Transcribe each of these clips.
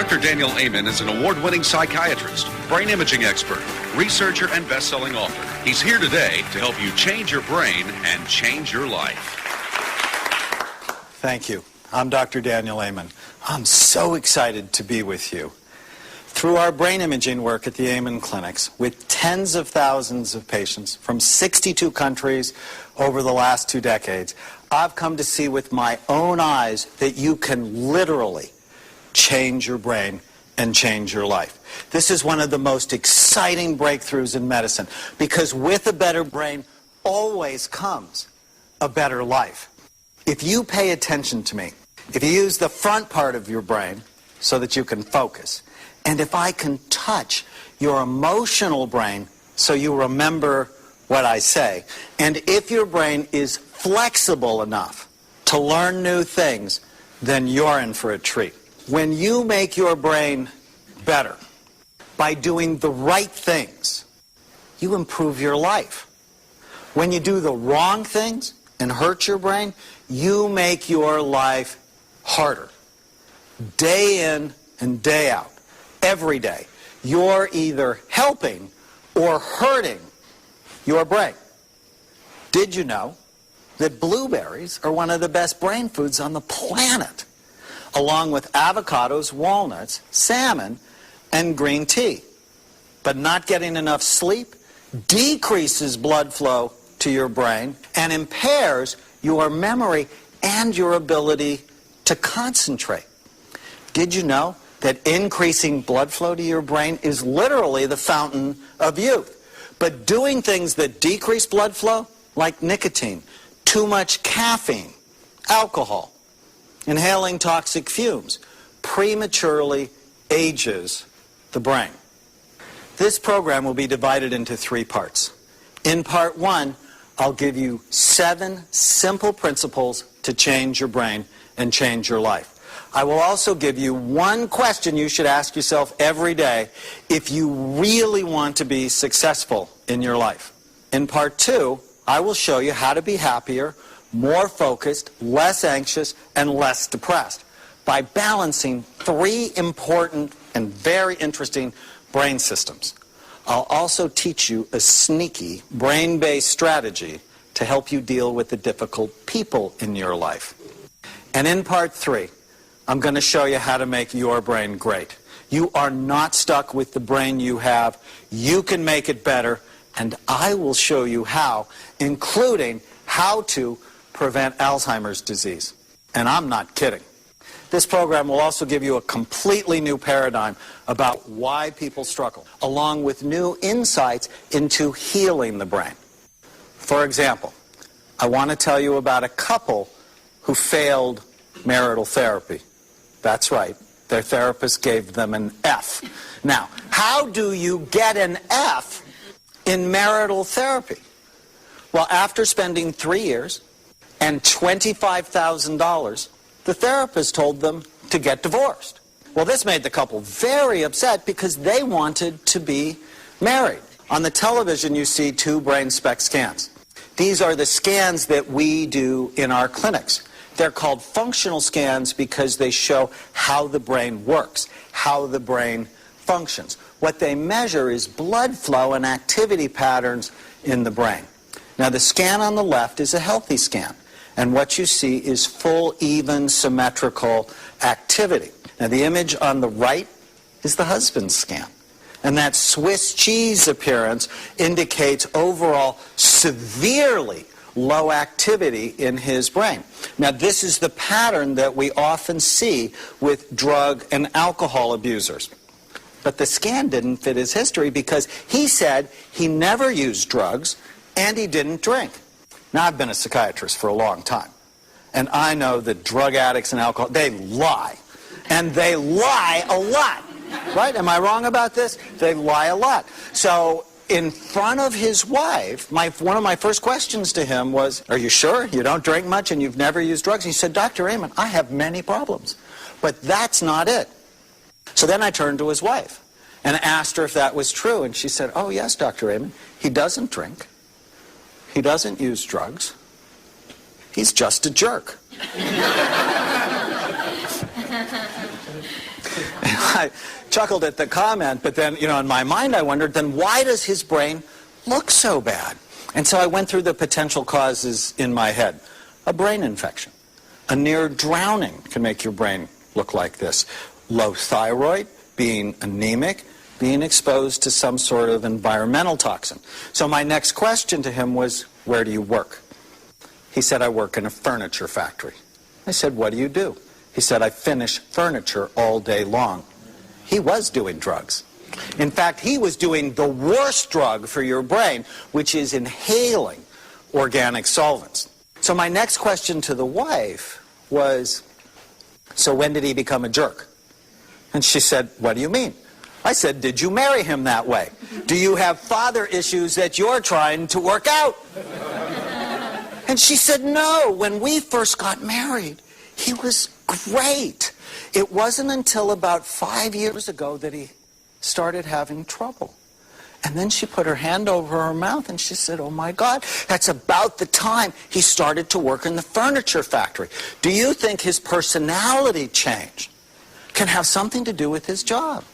Dr. Daniel Amen is an award-winning psychiatrist, brain imaging expert, researcher, and best-selling author. He's here today to help you change your brain and change your life. Thank you. I'm Dr. Daniel Amen. I'm so excited to be with you. Through our brain imaging work at the Amen Clinics, with tens of thousands of patients from 62 countries over the last 2 decades, I've come to see with my own eyes that you can literally change your brain and change your life. This is one of the most exciting breakthroughs in medicine, because with a better brain always comes a better life. If you pay attention to me, if you use the front part of your brain so that you can focus, and if I can touch your emotional brain so you remember what I say, and if your brain is flexible enough to learn new things, then you're in for a treat. When you make your brain better by doing the right things, you improve your life. When you do the wrong things and hurt your brain, you make your life harder. Day in and day out, every day, you're either helping or hurting your brain. Did you know that blueberries are one of the best brain foods on the planet, along with avocados, walnuts, salmon, and green tea? But not getting enough sleep decreases blood flow to your brain and impairs your memory and your ability to concentrate. Did you know that increasing blood flow to your brain is literally the fountain of youth? But doing things that decrease blood flow, like nicotine, too much caffeine, alcohol, inhaling toxic fumes, prematurely ages the brain. This program will be divided into 3 parts. In part 1, I'll give you 7 simple principles to change your brain and change your life. I will also give you 1 question you should ask yourself every day if you really want to be successful in your life. In part 2, I will show you how to be happier, more focused, less anxious, and less depressed by balancing 3 important and very interesting brain systems. I'll also teach you a sneaky brain-based strategy to help you deal with the difficult people in your life. And in part 3, I'm going to show you how to make your brain great. You are not stuck with the brain you have. You can make it better, and I will show you how, including how to prevent Alzheimer's disease. And I'm not kidding. This program will also give you a completely new paradigm about why people struggle, along with new insights into healing the brain. For example, I want to tell you about a couple who failed marital therapy. That's right, their therapist gave them an F. Now, how do you get an F in marital therapy? Well, after spending 3 years and $25,000, the therapist told them to get divorced. Well, this made the couple very upset because they wanted to be married. On the television, you see 2 brain SPECT scans. These are the scans that we do in our clinics. They're called functional scans because they show how the brain works, how the brain functions. What they measure is blood flow and activity patterns in the brain. Now, the scan on the left is a healthy scan, and what you see is full, even, symmetrical activity. Now, the image on the right is the husband's scan, and that Swiss cheese appearance indicates overall severely low activity in his brain. Now, this is the pattern that we often see with drug and alcohol abusers. But the scan didn't fit his history because he said he never used drugs and he didn't drink. Now, I've been a psychiatrist for a long time, and I know that drug addicts and alcohol, they lie. And they lie a lot. Right? Am I wrong about this? They lie a lot. So, in front of his wife, one of my first questions to him was, "Are you sure you don't drink much and you've never used drugs?" He said, "Dr. Amen, I have many problems, but that's not it." So then I turned to his wife and asked her if that was true, and she said, "Oh yes, Dr. Amen, he doesn't drink, he doesn't use drugs, he's just a jerk." I chuckled at the comment, but then, in my mind I wondered, then why does his brain look so bad? And so I went through the potential causes in my head. A brain infection. A near drowning can make your brain look like this. Low thyroid, being anemic, being exposed to some sort of environmental toxin. So my next question to him was, where do you work? He said, I work in a furniture factory. I said, what do you do? He said, I finish furniture all day long. He was doing drugs. In fact, he was doing the worst drug for your brain, which is inhaling organic solvents. So my next question to the wife was, so when did he become a jerk? And she said, what do you mean? I said, did you marry him that way? Do you have father issues that you're trying to work out? And she said, no, when we first got married, he was great. It wasn't until about 5 years ago that he started having trouble. And then she put her hand over her mouth and she said, oh my God, that's about the time he started to work in the furniture factory. Do you think his personality change can have something to do with his job?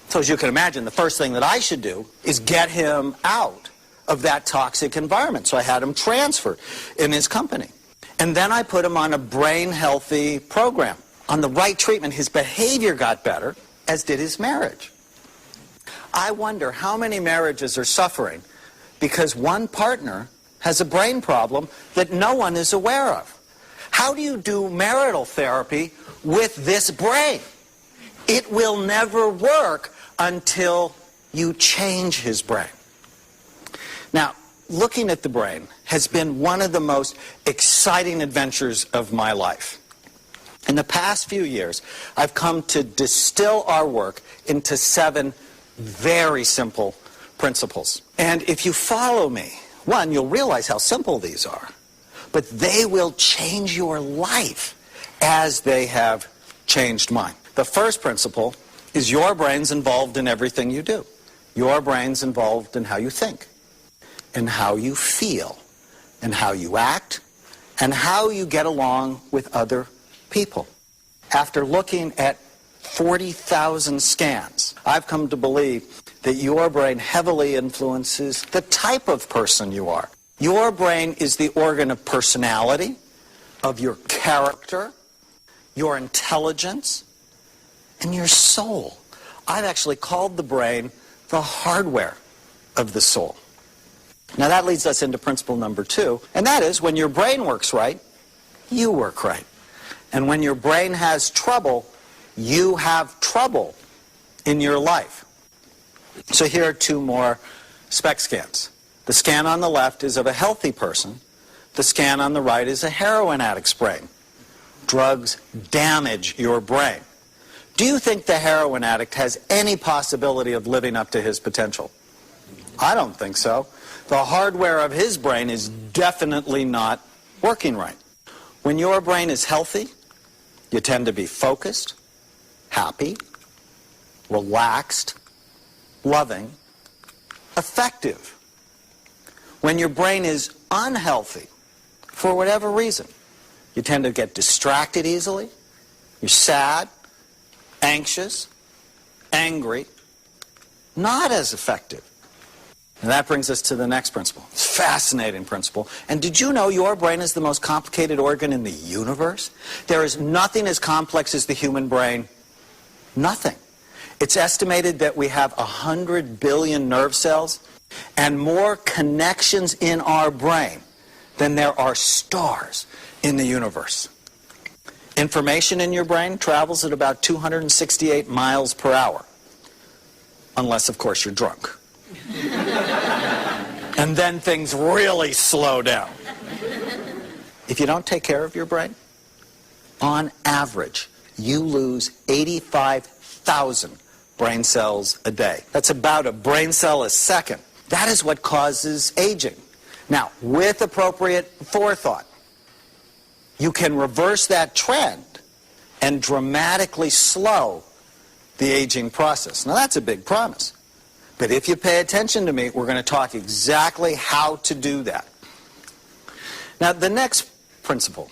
So as you can imagine, the first thing that I should do is get him out of that toxic environment. So I had him transferred in his company. And then I put him on a brain healthy program. On the right treatment, his behavior got better, as did his marriage. I wonder how many marriages are suffering because one partner has a brain problem that no one is aware of. How do you do marital therapy with this brain? It will never work until you change his brain. Now, looking at the brain has been one of the most exciting adventures of my life. In the past few years, I've come to distill our work into 7 very simple principles. And if you follow me, one, you'll realize how simple these are, but they will change your life as they have changed mine. The first principle is your brain's involved in everything you do. Your brain's involved in how you think, and how you feel, and how you act, and how you get along with other people. After looking at 40,000 scans, I've come to believe that your brain heavily influences the type of person you are. Your brain is the organ of personality, of your character, your intelligence, and your soul. I've actually called the brain the hardware of the soul. Now that leads us into principle number 2, and that is when your brain works right, you work right. And when your brain has trouble, you have trouble in your life. So here are 2 more SPECT scans. The scan on the left is of a healthy person. The scan on the right is a heroin addict's brain. Drugs damage your brain. Do you think the heroin addict has any possibility of living up to his potential? I don't think so. The hardware of his brain is definitely not working right. When your brain is healthy, you tend to be focused, happy, relaxed, loving, effective. When your brain is unhealthy, for whatever reason, you tend to get distracted easily, you're sad, anxious, angry, not as effective. And that brings us to the next principle. It's a fascinating principle. And did you know your brain is the most complicated organ in the universe? There is nothing as complex as the human brain. Nothing. It's estimated that we have 100 billion nerve cells and more connections in our brain than there are stars in the universe. Information in your brain travels at about 268 miles per hour. Unless, of course, you're drunk. And then things really slow down. If you don't take care of your brain, on average, you lose 85,000 brain cells a day. That's about a brain cell a second. That is what causes aging. Now, with appropriate forethought, you can reverse that trend and dramatically slow the aging process. Now, that's a big promise. But if you pay attention to me, we're going to talk exactly how to do that. Now, the next principle